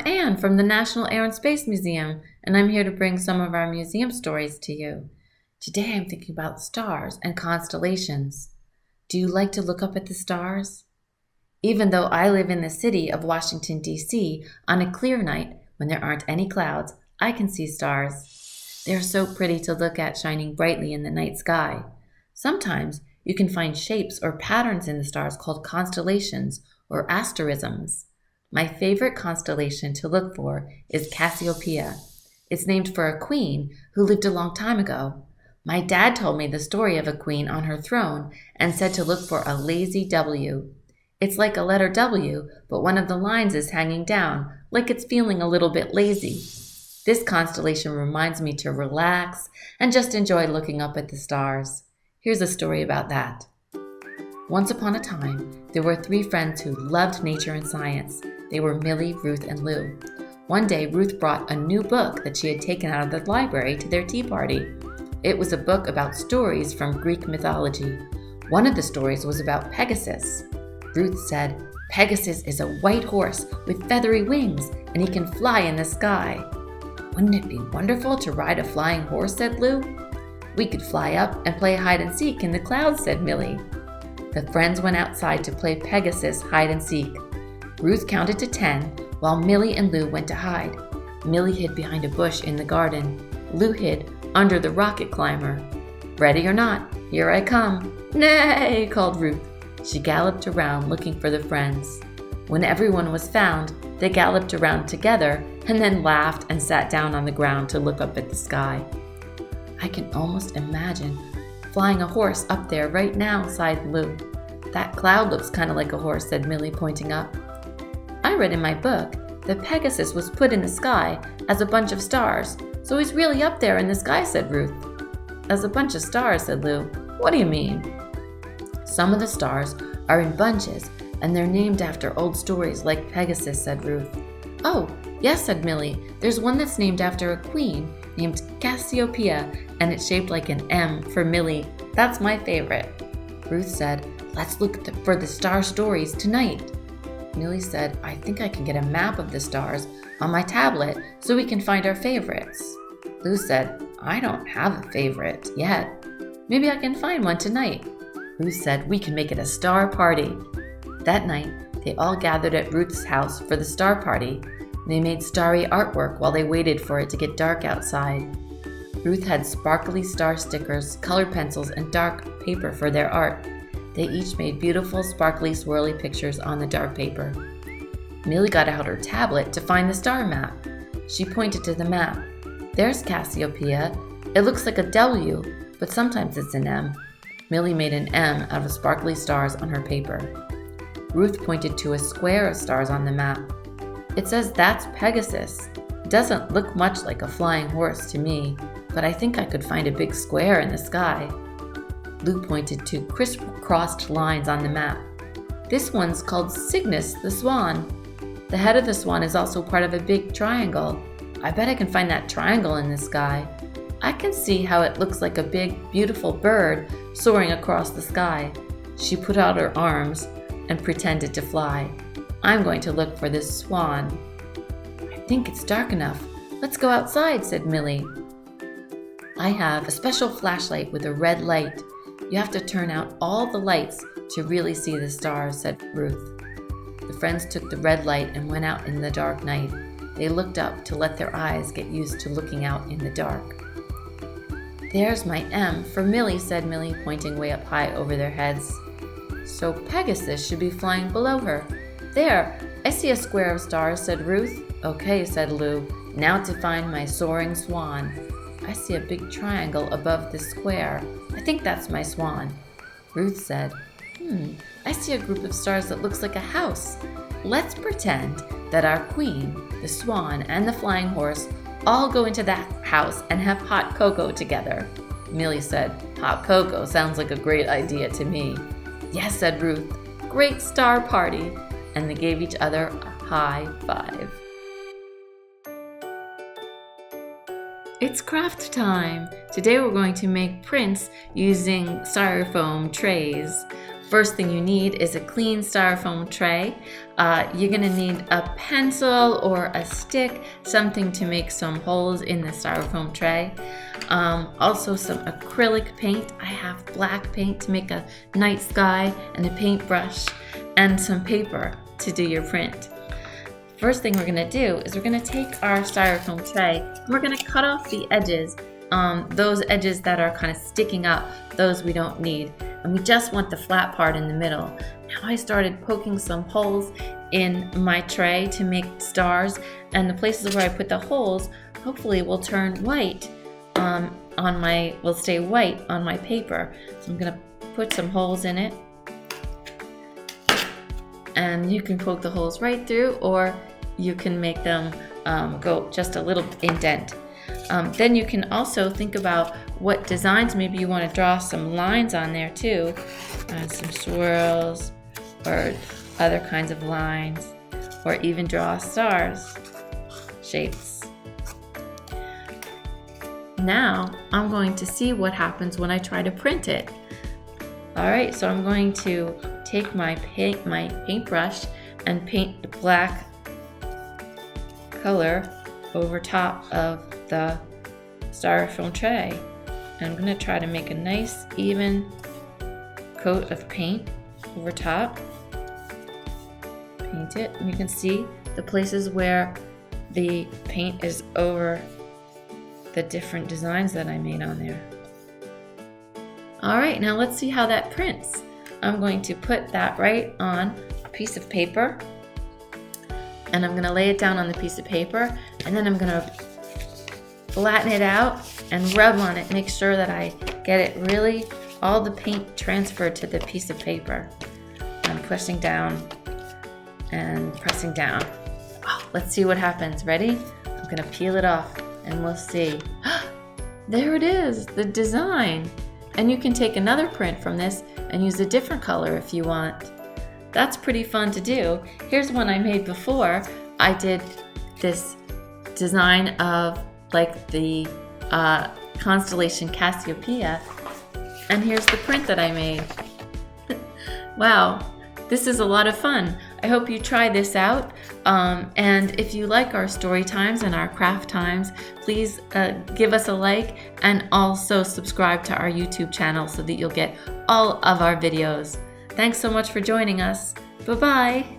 Conrad N from the National Air and Space Museum, and I'm here to bring some of our museum stories to you. Today I'm thinking about stars and constellations. Do you like to look up at the stars? Even though I live in the city of Washington, D.C., on a clear night when there aren't any clouds, I can see stars. They are so pretty to look at shining brightly in the night sky. Sometimes you can find shapes or patterns in the stars called constellations or asterisms. My favorite constellation to look for is Cassiopeia. It's named for a queen who lived a long time ago. My dad told me the story of a queen on her throne and said to look for a lazy W. It's like a letter W, but one of the lines is hanging down, like it's feeling a little bit lazy. This constellation reminds me to relax and just enjoy looking up at the stars. Here's a story about that. Once upon a time, there were 3 friends who loved nature and science. They were Millie, Ruth, and Lou. One day, Ruth brought a new book that she had taken out of the library to their tea party. It was a book about stories from Greek mythology. One of the stories was about Pegasus. Ruth said, "Pegasus is a white horse with feathery wings, and he can fly in the sky." "Wouldn't it be wonderful to ride a flying horse?" said Lou. "We could fly up and play hide and seek in the clouds," said Millie. The friends went outside to play Pegasus hide and seek. Ruth counted to 10 while Millie and Lou went to hide. Millie hid behind a bush in the garden. Lou hid under the rocket climber. "Ready or not, here I come." "Nay!" called Ruth. She galloped around looking for the friends. When everyone was found, they galloped around together and then laughed and sat down on the ground to look up at the sky. "I can almost imagine flying a horse up there right now," sighed Lou. "That cloud looks kind of like a horse," said Millie, pointing up. "I read in my book that Pegasus was put in the sky as a bunch of stars, so he's really up there in the sky," said Ruth. "As a bunch of stars," said Lou. "What do you mean?" "Some of the stars are in bunches, and they're named after old stories like Pegasus," said Ruth. "Oh, yes," said Millie. "There's one that's named after a queen named Cassiopeia, and it's shaped like an M for Millie. That's my favorite." Ruth said, "Let's look for the star stories tonight." Millie said, "I think I can get a map of the stars on my tablet so we can find our favorites." Lou said, "I don't have a favorite yet. Maybe I can find one tonight." Ruth said, "We can make it a star party." That night, they all gathered at Ruth's house for the star party. They made starry artwork while they waited for it to get dark outside. Ruth had sparkly star stickers, colored pencils, and dark paper for their art. They each made beautiful, sparkly, swirly pictures on the dark paper. Millie got out her tablet to find the star map. She pointed to the map. "There's Cassiopeia. It looks like a W, but sometimes it's an M." Millie made an M out of sparkly stars on her paper. Ruth pointed to a square of stars on the map. "It says that's Pegasus. It doesn't look much like a flying horse to me, but I think I could find a big square in the sky." Lou pointed to crisscrossed lines on the map. "This one's called Cygnus the swan. The head of the swan is also part of a big triangle. I bet I can find that triangle in the sky. I can see how it looks like a big, beautiful bird soaring across the sky." She put out her arms and pretended to fly. "I'm going to look for this swan." "I think it's dark enough. Let's go outside," said Millie. "I have a special flashlight with a red light. You have to turn out all the lights to really see the stars," said Ruth. The friends took the red light and went out in the dark night. They looked up to let their eyes get used to looking out in the dark. "There's my M for Millie," said Millie, pointing way up high over their heads. "So Pegasus should be flying below her. There, I see a square of stars," said Ruth. "Okay," said Lou. "Now to find my soaring swan. I see a big triangle above the square. I think that's my swan." Ruth said, I see a group of stars that looks like a house. Let's pretend that our queen, the swan, and the flying horse all go into that house and have hot cocoa together." Millie said, "Hot cocoa sounds like a great idea to me." "Yes," said Ruth, "great star party." And they gave each other a high five. It's craft time! Today we're going to make prints using styrofoam trays. First thing you need is a clean styrofoam tray. You're gonna need a pencil or a stick, something to make some holes in the styrofoam tray. Also some acrylic paint. I have black paint to make a night sky, and a paintbrush, and some paper to do your print. First thing we're gonna do is we're gonna take our styrofoam tray and we're gonna cut off the edges, those edges that are kind of sticking up, those we don't need. And we just want the flat part in the middle. Now I started poking some holes in my tray to make stars, and the places where I put the holes hopefully will turn white will stay white on my paper. So I'm gonna put some holes in it. And you can poke the holes right through, or you can make them go just a little indent. Then you can also think about what designs. Maybe you want to draw some lines on there too, some swirls or other kinds of lines, or even draw stars shapes. Now I'm going to see what happens when I try to print it. Alright, so I'm going to take my paintbrush and paint the black color over top of the styrofoam tray. And I'm going to try to make a nice even coat of paint over top. Paint it, and you can see the places where the paint is over the different designs that I made on there. Alright, now let's see how that prints. I'm going to put that right on a piece of paper, and I'm going to lay it down on the piece of paper, and then I'm going to flatten it out and rub on it. Make sure that I get it really, all the paint transferred to the piece of paper. I'm pushing down and pressing down. Oh, let's see what happens. Ready? I'm going to peel it off and we'll see. There it is, the design. And you can take another print from this and use a different color if you want. That's pretty fun to do. Here's one I made before. I did this design of like the constellation Cassiopeia, and here's the print that I made. Wow, this is a lot of fun. I hope you try this out. And if you like our story times and our craft times, please give us a like, and also subscribe to our YouTube channel so that you'll get all of our videos. Thanks so much for joining us. Bye-bye.